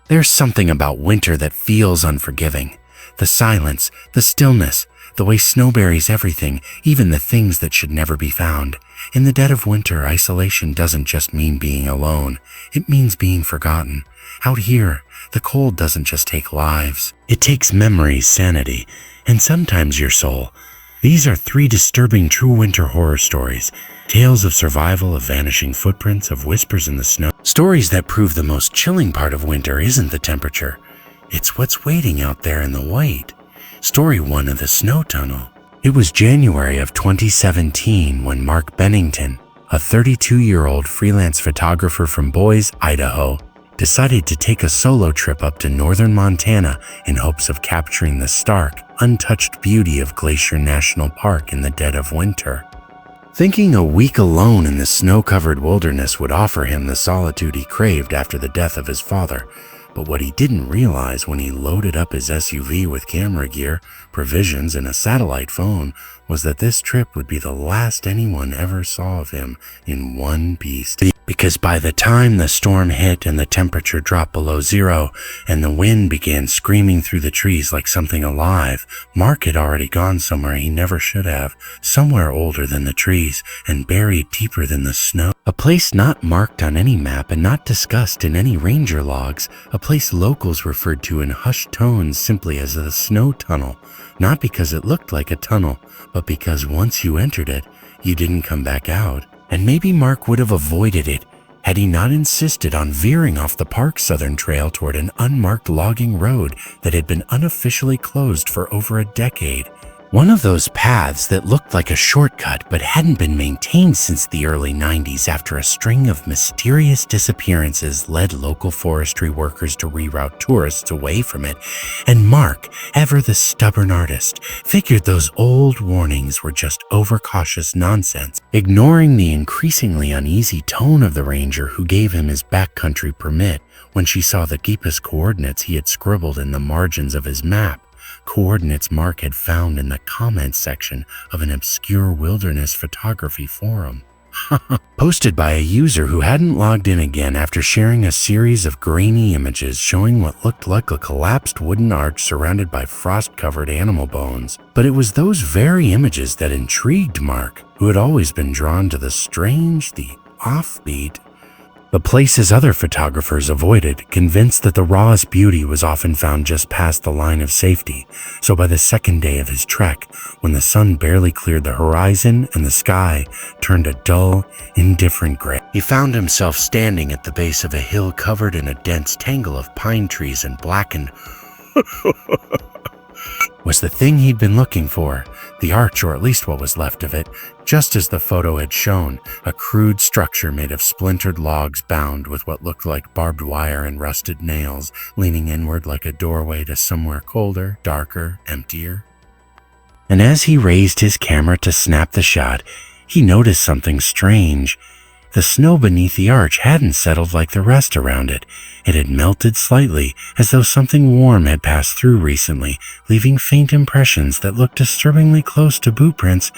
There's something about winter that feels unforgiving. The silence, the stillness, the way snow buries everything, even the things that should never be found. In the dead of winter, isolation doesn't just mean being alone. It means being forgotten. Out here, the cold doesn't just take lives. It takes memories, sanity, and sometimes your soul. These are 3 disturbing true winter horror stories. Tales of survival, of vanishing footprints, of whispers in the snow. Stories that prove the most chilling part of winter isn't the temperature. It's what's waiting out there in the white. Story 1 of the Snow Tunnel. It was January of 2017 when Mark Bennington, a 32-year-old freelance photographer from Boise, Idaho, decided to take a solo trip up to northern Montana in hopes of capturing the stark, untouched beauty of Glacier National Park in the dead of winter. Thinking a week alone in the snow-covered wilderness would offer him the solitude he craved after the death of his father. But what he didn't realize when he loaded up his SUV with camera gear, provisions, and a satellite phone was that this trip would be the last anyone ever saw of him in one piece. Because by the time the storm hit and the temperature dropped below zero and the wind began screaming through the trees like something alive, Mark had already gone somewhere he never should have, somewhere older than the trees and buried deeper than the snow. A place not marked on any map and not discussed in any ranger logs, a place locals referred to in hushed tones simply as the Snow Tunnel, not because it looked like a tunnel, but because once you entered it, you didn't come back out. And maybe Mark would have avoided it had he not insisted on veering off the park's southern trail toward an unmarked logging road that had been unofficially closed for over a decade. One of those paths that looked like a shortcut but hadn't been maintained since the early 90s after a string of mysterious disappearances led local forestry workers to reroute tourists away from it, and Mark, ever the stubborn artist, figured those old warnings were just overcautious nonsense, ignoring the increasingly uneasy tone of the ranger who gave him his backcountry permit when she saw the GPS coordinates he had scribbled in the margins of his map. Coordinates Mark had found in the comments section of an obscure wilderness photography forum. Posted by a user who hadn't logged in again after sharing a series of grainy images showing what looked like a collapsed wooden arch surrounded by frost-covered animal bones. But it was those very images that intrigued Mark, who had always been drawn to the strange, the offbeat, the places other photographers avoided, convinced that the rawest beauty was often found just past the line of safety. So by the second day of his trek, when the sun barely cleared the horizon and the sky turned a dull, indifferent gray, he found himself standing at the base of a hill covered in a dense tangle of pine trees and blackened was the thing he'd been looking for, the arch, or at least what was left of it, just as the photo had shown, a crude structure made of splintered logs bound with what looked like barbed wire and rusted nails, leaning inward like a doorway to somewhere colder, darker, emptier. And as he raised his camera to snap the shot, he noticed something strange. The snow beneath the arch hadn't settled like the rest around it. It had melted slightly, as though something warm had passed through recently, leaving faint impressions that looked disturbingly close to boot prints,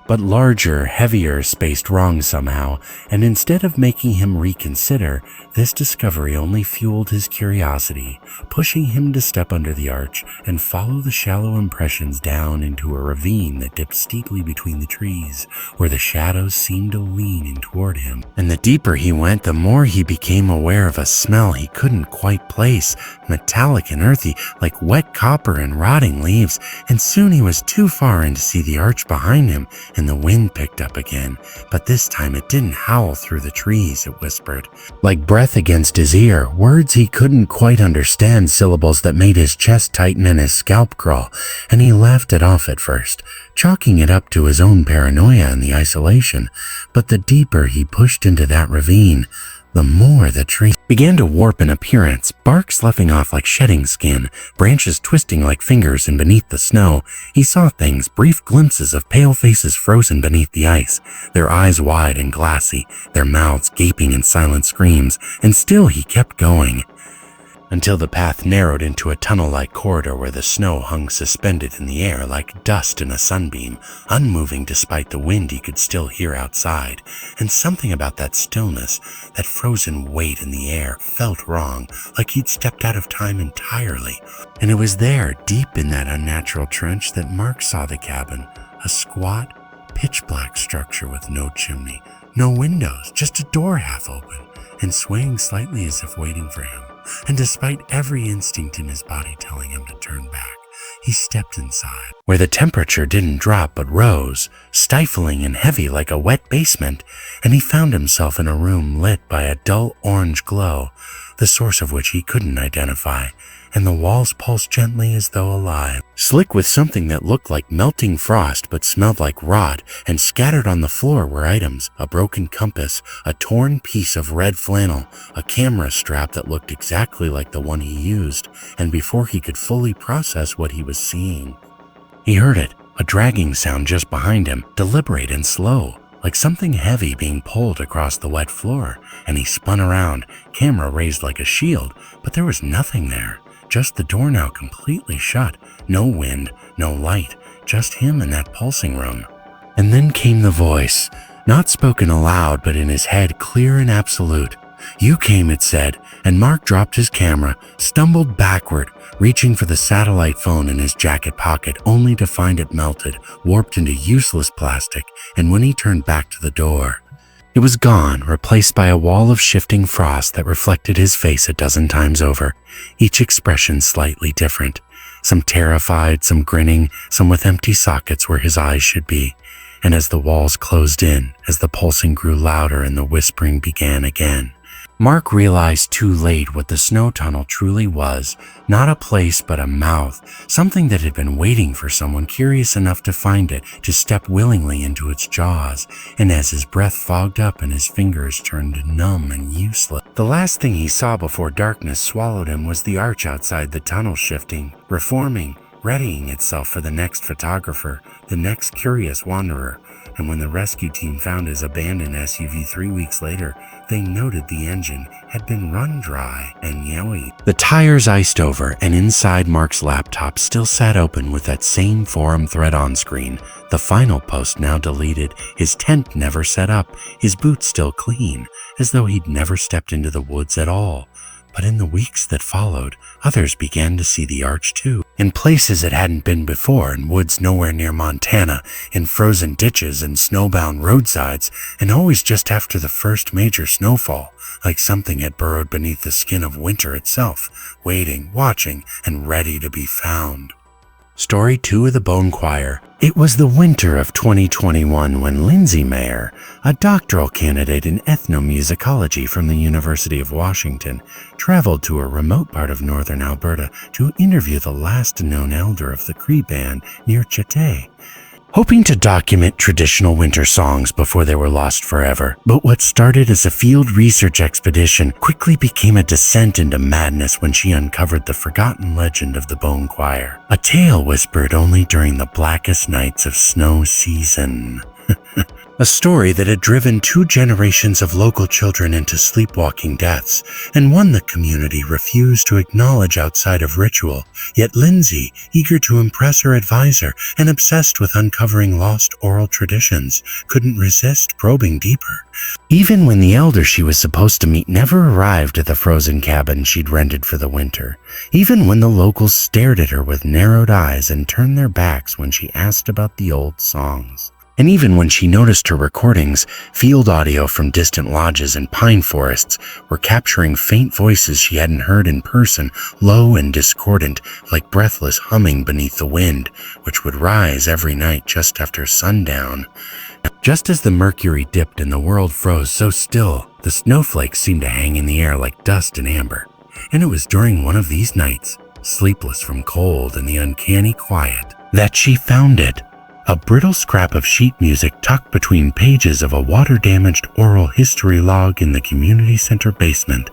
but larger, heavier, spaced wrong somehow, and instead of making him reconsider, this discovery only fueled his curiosity, pushing him to step under the arch and follow the shallow impressions down into a ravine that dipped steeply between the trees, where the shadows seemed to lean in toward him. And the deeper he went, the more he became aware of a smell he couldn't quite place, metallic and earthy, like wet copper and rotting leaves, and soon he was too far in to see the arch behind him, and the wind picked up again, but this time it didn't howl through the trees, it whispered. Like breath against his ear, words he couldn't quite understand, syllables that made his chest tighten and his scalp crawl, and he laughed it off at first, chalking it up to his own paranoia and the isolation. But the deeper he pushed into that ravine, the more the tree began to warp in appearance, bark sloughing off like shedding skin, branches twisting like fingers, and beneath the snow, he saw things, brief glimpses of pale faces frozen beneath the ice, their eyes wide and glassy, their mouths gaping in silent screams, and still he kept going. until the path narrowed into a tunnel-like corridor where the snow hung suspended in the air like dust in a sunbeam, unmoving despite the wind he could still hear outside. And something about that stillness, that frozen weight in the air, felt wrong, like he'd stepped out of time entirely. And it was there, deep in that unnatural trench, that Mark saw the cabin, a squat, pitch-black structure with no chimney, no windows, just a door half open, and swaying slightly as if waiting for him. And despite every instinct in his body telling him to turn back, he stepped inside, where the temperature didn't drop but rose, stifling and heavy like a wet basement, and he found himself in a room lit by a dull orange glow, the source of which he couldn't identify, and the walls pulsed gently as though alive, slick with something that looked like melting frost but smelled like rot, and scattered on the floor were items: a broken compass, a torn piece of red flannel, a camera strap that looked exactly like the one he used, and before he could fully process what he was seeing, he heard it, a dragging sound just behind him, deliberate and slow, like something heavy being pulled across the wet floor, and he spun around, camera raised like a shield, but there was nothing there. Just the door now completely shut, no wind, no light, just him in that pulsing room. And then came the voice, not spoken aloud but in his head, clear and absolute. "You came," it said, and Mark dropped his camera, stumbled backward, reaching for the satellite phone in his jacket pocket, only to find it melted, warped into useless plastic, and when he turned back to the door, it was gone, replaced by a wall of shifting frost that reflected his face a dozen times over, each expression slightly different. Some terrified, some grinning, some with empty sockets where his eyes should be. And as the walls closed in, as the pulsing grew louder and the whispering began again, Mark realized too late what the snow tunnel truly was, not a place but a mouth, something that had been waiting for someone curious enough to find it, to step willingly into its jaws. And as his breath fogged up and his fingers turned numb and useless, the last thing he saw before darkness swallowed him was the arch outside the tunnel shifting, reforming, readying itself for the next photographer, the next curious wanderer. And when the rescue team found his abandoned SUV 3 weeks later, they noted the engine had been run dry and yowie. The tires iced over, and inside Mark's laptop still sat open with that same forum thread on screen, the final post now deleted, his tent never set up, his boots still clean, as though he'd never stepped into the woods at all. But in the weeks that followed, others began to see the arch too, in places it hadn't been before, in woods nowhere near Montana, in frozen ditches and snowbound roadsides, and always just after the first major snowfall, like something had burrowed beneath the skin of winter itself, waiting, watching, and ready to be found. Story 2 of the Bone Choir. It was the winter of 2021 when Lindsay Mayer, a doctoral candidate in ethnomusicology from the University of Washington, traveled to a remote part of northern Alberta to interview the last known elder of the Cree band near Chete, hoping to document traditional winter songs before they were lost forever. But what started as a field research expedition quickly became a descent into madness when she uncovered the forgotten legend of the Bone Choir, a tale whispered only during the blackest nights of snow season. A story that had driven 2 generations of local children into sleepwalking deaths, and one the community refused to acknowledge outside of ritual. Yet Lindsay, eager to impress her advisor and obsessed with uncovering lost oral traditions, couldn't resist probing deeper. Even when the elder she was supposed to meet never arrived at the frozen cabin she'd rented for the winter. Even when the locals stared at her with narrowed eyes and turned their backs when she asked about the old songs. And even when she noticed her recordings, field audio from distant lodges and pine forests, were capturing faint voices she hadn't heard in person, low and discordant, like breathless humming beneath the wind, which would rise every night just after sundown. Just as the mercury dipped and the world froze so still, the snowflakes seemed to hang in the air like dust and amber. And it was during one of these nights, sleepless from cold and the uncanny quiet, that she found it. A brittle scrap of sheet music tucked between pages of a water-damaged oral history log in the community center basement,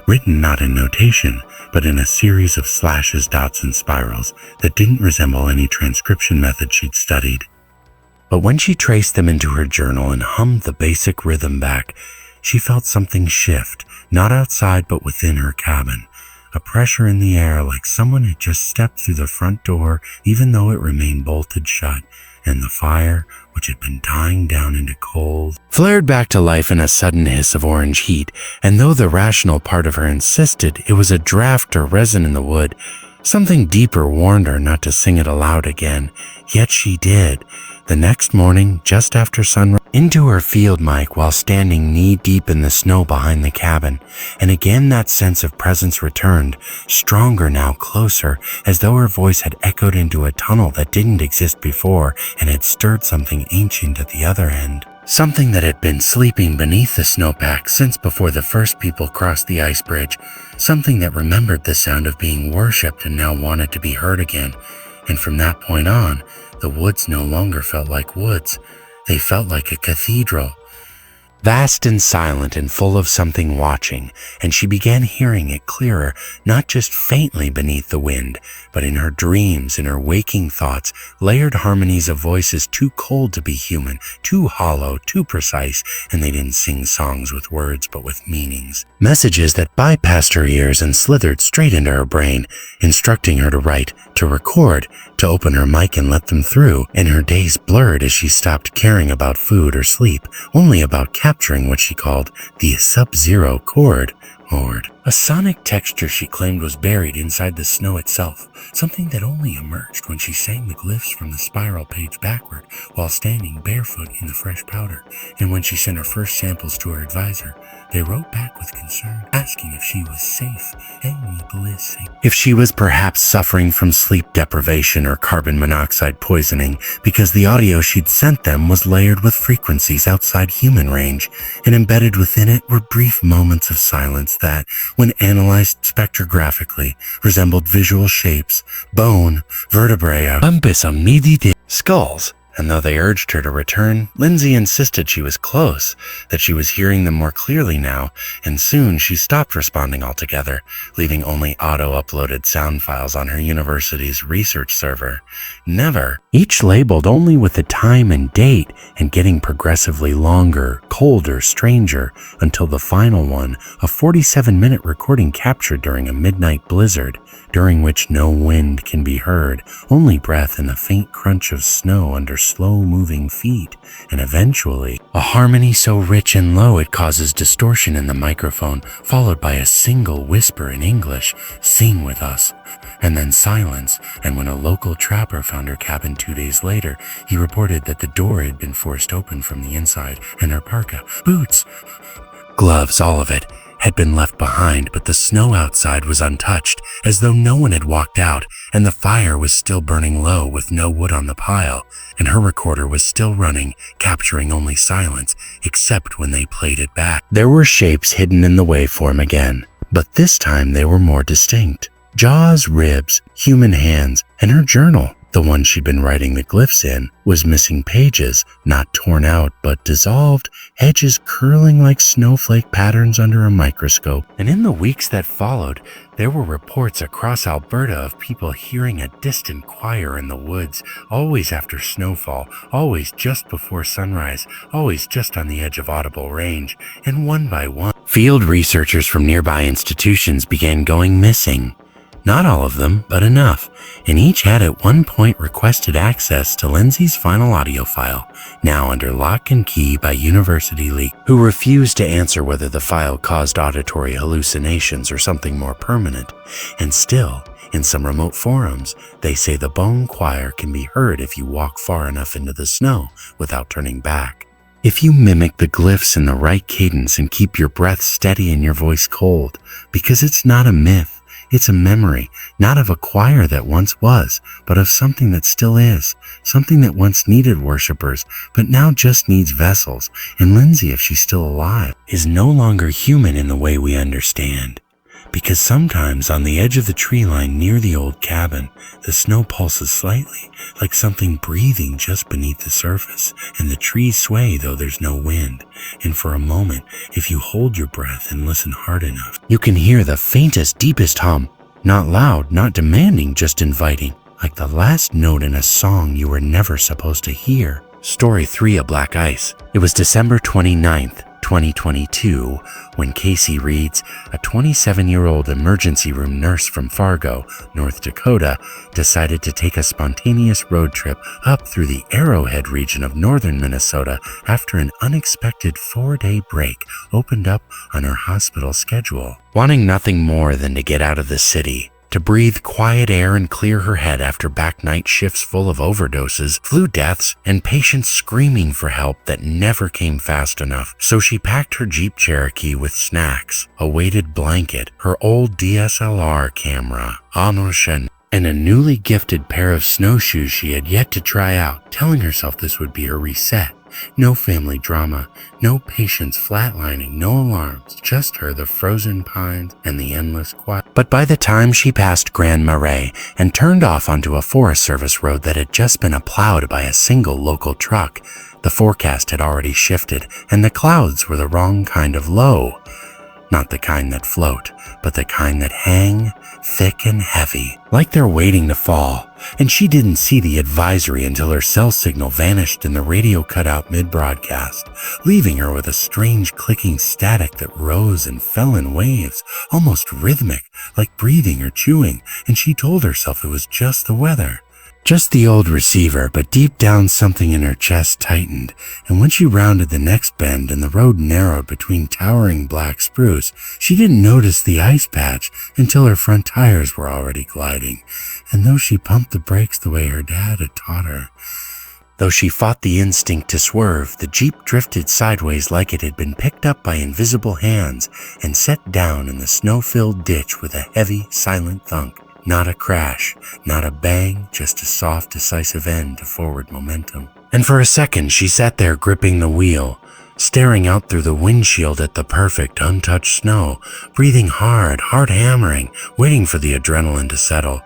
written not in notation, but in a series of slashes, dots, and spirals that didn't resemble any transcription method she'd studied. But when she traced them into her journal and hummed the basic rhythm back, she felt something shift, not outside but within her cabin. a pressure in the air like someone had just stepped through the front door even though it remained bolted shut, and the fire, which had been dying down into cold, flared back to life in a sudden hiss of orange heat, and though the rational part of her insisted it was a draft or resin in the wood, something deeper warned her not to sing it aloud again, yet she did. The next morning, just after sunrise, into her field mic while standing knee-deep in the snow behind the cabin, and again that sense of presence returned, stronger now, closer, as though her voice had echoed into a tunnel that didn't exist before and had stirred something ancient at the other end. Something that had been sleeping beneath the snowpack since before the first people crossed the ice bridge, something that remembered the sound of being worshipped and now wanted to be heard again. And from that point on, the woods no longer felt like woods. They felt like a cathedral, vast and silent and full of something watching, and she began hearing it clearer, not just faintly beneath the wind, but in her dreams, in her waking thoughts, layered harmonies of voices too cold to be human, too hollow, too precise, and they didn't sing songs with words but with meanings. Messages that bypassed her ears and slithered straight into her brain, instructing her to write, to record, to open her mic and let them through, and her days blurred as she stopped caring about food or sleep, only about capturing what she called the sub-zero chord. A sonic texture she claimed was buried inside the snow itself, something that only emerged when she sang the glyphs from the spiral page backward while standing barefoot in the fresh powder, and when she sent her first samples to her advisor, they wrote back with concern, asking if she was safe, and bliss, if she was perhaps suffering from sleep deprivation or carbon monoxide poisoning, because the audio she'd sent them was layered with frequencies outside human range, and embedded within it were brief moments of silence that, when analyzed spectrographically, resembled visual shapes, bone, vertebrae, skulls. And though they urged her to return, Lindsay insisted she was close, that she was hearing them more clearly now, and soon she stopped responding altogether, leaving only auto-uploaded sound files on her university's research server. Never, each labeled only with the time and date, and getting progressively longer, colder, stranger, until the final one, a 47-minute recording captured during a midnight blizzard, during which no wind can be heard, only breath and the faint crunch of snow under slow-moving feet, and eventually, a harmony so rich and low it causes distortion in the microphone, followed by a single whisper in English, "Sing with us," and then silence, and when a local trapper found her cabin 2 days later, he reported that the door had been forced open from the inside, and her parka, boots, gloves, all of it, had been left behind, but the snow outside was untouched, as though no one had walked out, and the fire was still burning low with no wood on the pile, and her recorder was still running, capturing only silence, except when they played it back. There were shapes hidden in the waveform again, but this time they were more distinct. Jaws, ribs, human hands, and her journal, the one she'd been writing the glyphs in, was missing pages, not torn out but dissolved, edges curling like snowflake patterns under a microscope. And in the weeks that followed, there were reports across Alberta of people hearing a distant choir in the woods, always after snowfall, always just before sunrise, always just on the edge of audible range, and one by one, field researchers from nearby institutions began going missing. Not all of them, but enough, and each had at one point requested access to Lindsay's final audio file, now under lock and key by University Leak, who refused to answer whether the file caused auditory hallucinations or something more permanent. And still, in some remote forums, they say the bone choir can be heard if you walk far enough into the snow without turning back. If you mimic the glyphs in the right cadence and keep your breath steady and your voice cold, because it's not a myth, it's a memory, not of a choir that once was, but of something that still is, something that once needed worshipers, but now just needs vessels, and Lindsay, if she's still alive, is no longer human in the way we understand. Because sometimes on the edge of the tree line near the old cabin, the snow pulses slightly, like something breathing just beneath the surface, and the trees sway though there's no wind. And for a moment, if you hold your breath and listen hard enough, you can hear the faintest, deepest hum, not loud, not demanding, just inviting, like the last note in a song you were never supposed to hear. Story 3 of Black Ice. It was December 29th, 2022, when Casey Reeds, a 27-year-old emergency room nurse from Fargo, North Dakota, decided to take a spontaneous road trip up through the Arrowhead region of northern Minnesota after an unexpected 4-day break opened up on her hospital schedule. Wanting nothing more than to get out of the city, to breathe quiet air and clear her head after back night shifts full of overdoses, flu deaths, and patients screaming for help that never came fast enough. So she packed her Jeep Cherokee with snacks, a weighted blanket, her old DSLR camera, Narration, and a newly gifted pair of snowshoes she had yet to try out, telling herself this would be her reset. No family drama, no patients flatlining, no alarms, just her, the frozen pines, and the endless quiet. But by the time she passed Grand Marais and turned off onto a Forest Service road that had just been plowed by a single local truck, the forecast had already shifted and the clouds were the wrong kind of low. Not the kind that float, but the kind that hang, thick and heavy, like they're waiting to fall. And she didn't see the advisory until her cell signal vanished and the radio cut out mid-broadcast, leaving her with a strange clicking static that rose and fell in waves, almost rhythmic, like breathing or chewing, and she told herself it was just the weather. Just the old receiver, but deep down something in her chest tightened, and when she rounded the next bend and the road narrowed between towering black spruce, she didn't notice the ice patch until her front tires were already gliding, and though she pumped the brakes the way her dad had taught her, though she fought the instinct to swerve, the Jeep drifted sideways like it had been picked up by invisible hands and set down in the snow-filled ditch with a heavy, silent thunk. Not a crash, not a bang, just a soft, decisive end to forward momentum. And for a second, she sat there gripping the wheel, staring out through the windshield at the perfect, untouched snow, breathing hard, heart hammering, waiting for the adrenaline to settle.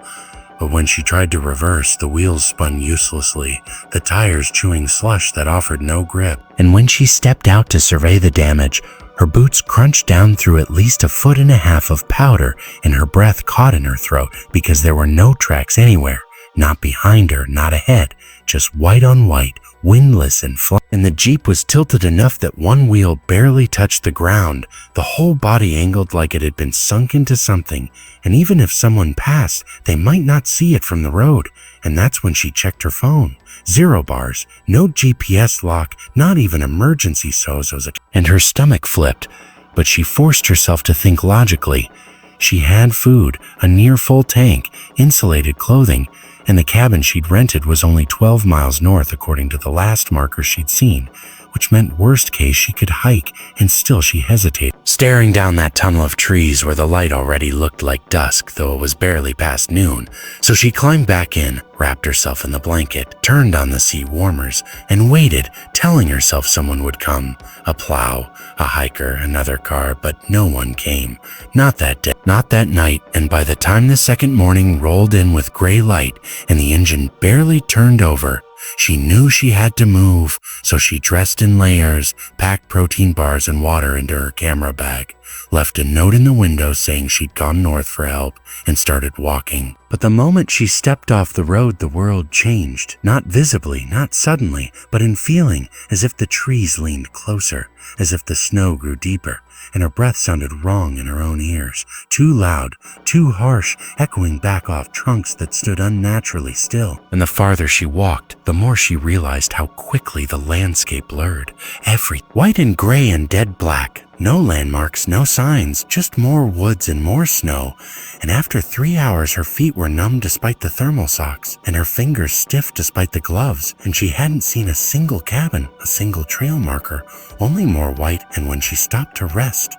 But when she tried to reverse, the wheels spun uselessly, the tires chewing slush that offered no grip. And when she stepped out to survey the damage, her boots crunched down through at least 1.5 feet of powder, and her breath caught in her throat because there were no tracks anywhere, not behind her, not ahead, just white on white, windless and flat. And the Jeep was tilted enough that one wheel barely touched the ground, the whole body angled like it had been sunk into something, and even if someone passed, they might not see it from the road. And that's when she checked her phone. 0 bars, no GPS lock, not even emergency SOZOs, and her stomach flipped, but she forced herself to think logically. She had food, a near full tank, insulated clothing, and the cabin she'd rented was only 12 miles north according to the last marker she'd seen, which meant worst case she could hike, and still she hesitated, staring down that tunnel of trees where the light already looked like dusk, though it was barely past noon. So she climbed back in, wrapped herself in the blanket, turned on the seat warmers, and waited, telling herself someone would come. A plow, a hiker, another car, but no one came. Not that day, not that night, and by the time the second morning rolled in with gray light and the engine barely turned over, she knew she had to move, so she dressed in layers, packed protein bars and water into her camera bag, left a note in the window saying she'd gone north for help, and started walking. But the moment she stepped off the road, the world changed. Not visibly, not suddenly, but in feeling, as if the trees leaned closer, as if the snow grew deeper, and her breath sounded wrong in her own ears, too loud, too harsh, echoing back off trunks that stood unnaturally still. And the farther she walked, the more she realized how quickly the landscape blurred. Every white and gray and dead black. No landmarks, no signs, just more woods and more snow. And after 3 hours, her feet were numb despite the thermal socks, and her fingers stiff despite the gloves, and she hadn't seen a single cabin, a single trail marker, only more white. And when she stopped to rest,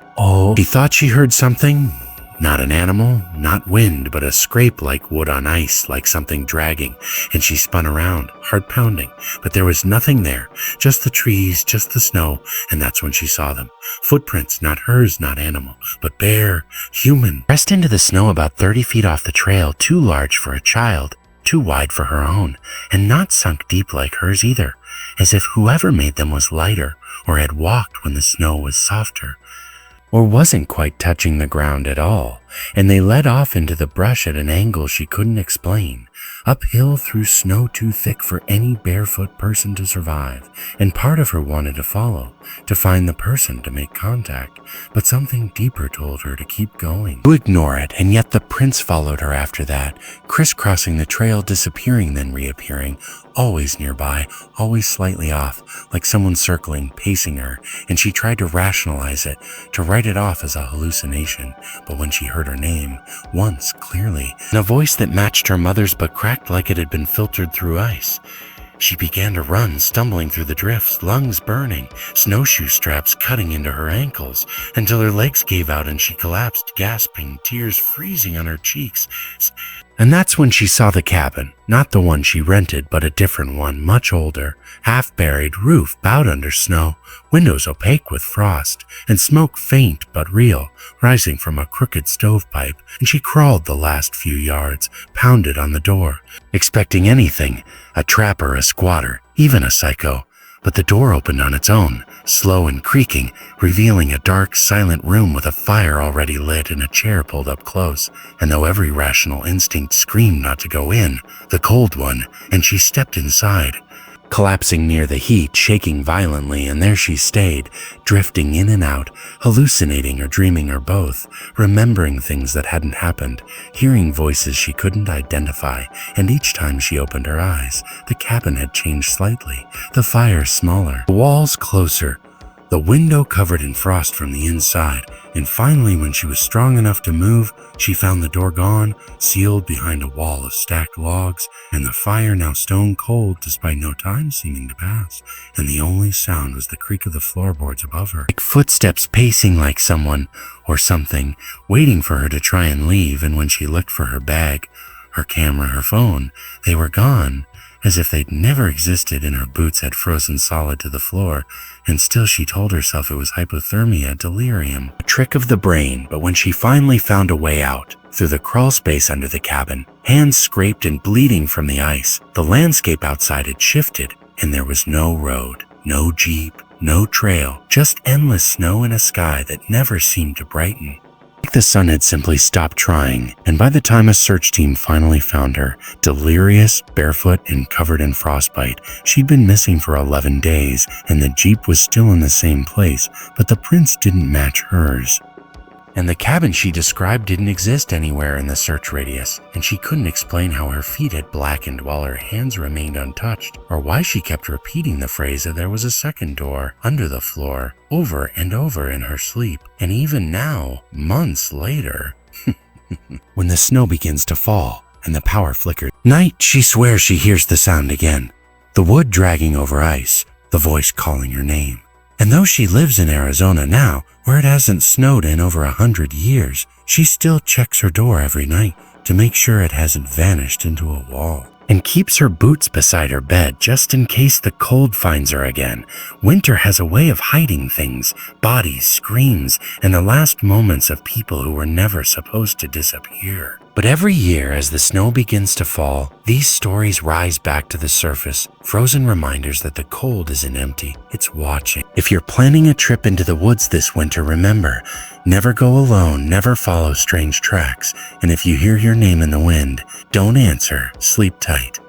she thought she heard something. Not an animal, not wind, but a scrape like wood on ice, like something dragging, and she spun around, heart pounding, but there was nothing there, just the trees, just the snow, and that's when she saw them. Footprints, not hers, not animal, but bare, human, pressed into the snow about 30 feet off the trail, too large for a child, too wide for her own, and not sunk deep like hers either, as if whoever made them was lighter, or had walked when the snow was softer, or wasn't quite touching the ground at all. and they led off into the brush at an angle she couldn't explain, uphill through snow too thick for any barefoot person to survive, and part of her wanted to follow, to find the person to make contact, but something deeper told her to keep going. To ignore it, and yet the prince followed her after that, crisscrossing the trail, disappearing then reappearing, always nearby, always slightly off, like someone circling, pacing her, and she tried to rationalize it, to write it off as a hallucination, but when she heard her name, once clearly, in a voice that matched her mother's but cracked like it had been filtered through ice, she began to run, stumbling through the drifts, lungs burning, snowshoe straps cutting into her ankles, until her legs gave out and she collapsed, gasping, tears freezing on her cheeks. And that's when she saw the cabin, not the one she rented, but a different one, much older, half-buried, roof bowed under snow, windows opaque with frost, and smoke faint but real, rising from a crooked stovepipe, and she crawled the last few yards, pounded on the door, expecting anything, a trapper, a squatter, even a psycho. But the door opened on its own, slow and creaking, revealing a dark, silent room with a fire already lit and a chair pulled up close. And though every rational instinct screamed not to go in, the cold one, and she stepped inside, collapsing near the heat, shaking violently, and there she stayed, drifting in and out, hallucinating or dreaming or both, remembering things that hadn't happened, hearing voices she couldn't identify, and each time she opened her eyes, the cabin had changed slightly, the fire smaller, the walls closer, the window covered in frost from the inside, and finally when she was strong enough to move, she found the door gone, sealed behind a wall of stacked logs, and the fire now stone cold despite no time seeming to pass, and the only sound was the creak of the floorboards above her, like footsteps pacing like someone, or something, waiting for her to try and leave. And when she looked for her bag, her camera, her phone, they were gone, as if they'd never existed, and her boots had frozen solid to the floor, and still she told herself it was hypothermia, delirium, a trick of the brain. But when she finally found a way out, through the crawl space under the cabin, hands scraped and bleeding from the ice, the landscape outside had shifted, and there was no road, no jeep, no trail, just endless snow and a sky that never seemed to brighten. Like the sun had simply stopped trying, and by the time a search team finally found her, delirious, barefoot, and covered in frostbite, she'd been missing for 11 days, and the jeep was still in the same place, but the prints didn't match hers. And the cabin she described didn't exist anywhere in the search radius, and she couldn't explain how her feet had blackened while her hands remained untouched, or why she kept repeating the phrase that there was a second door under the floor, over and over in her sleep. And even now, months later, when the snow begins to fall and the power flickers, night, she swears she hears the sound again, the wood dragging over ice, the voice calling her name. And though she lives in Arizona now, where it hasn't snowed in over 100 years, she still checks her door every night to make sure it hasn't vanished into a wall, and keeps her boots beside her bed just in case the cold finds her again. Winter has a way of hiding things, bodies, screams, and the last moments of people who were never supposed to disappear. But every year, as the snow begins to fall, these stories rise back to the surface, frozen reminders that the cold isn't empty, it's watching. If you're planning a trip into the woods this winter, remember, never go alone, never follow strange tracks, and if you hear your name in the wind, don't answer, sleep tight.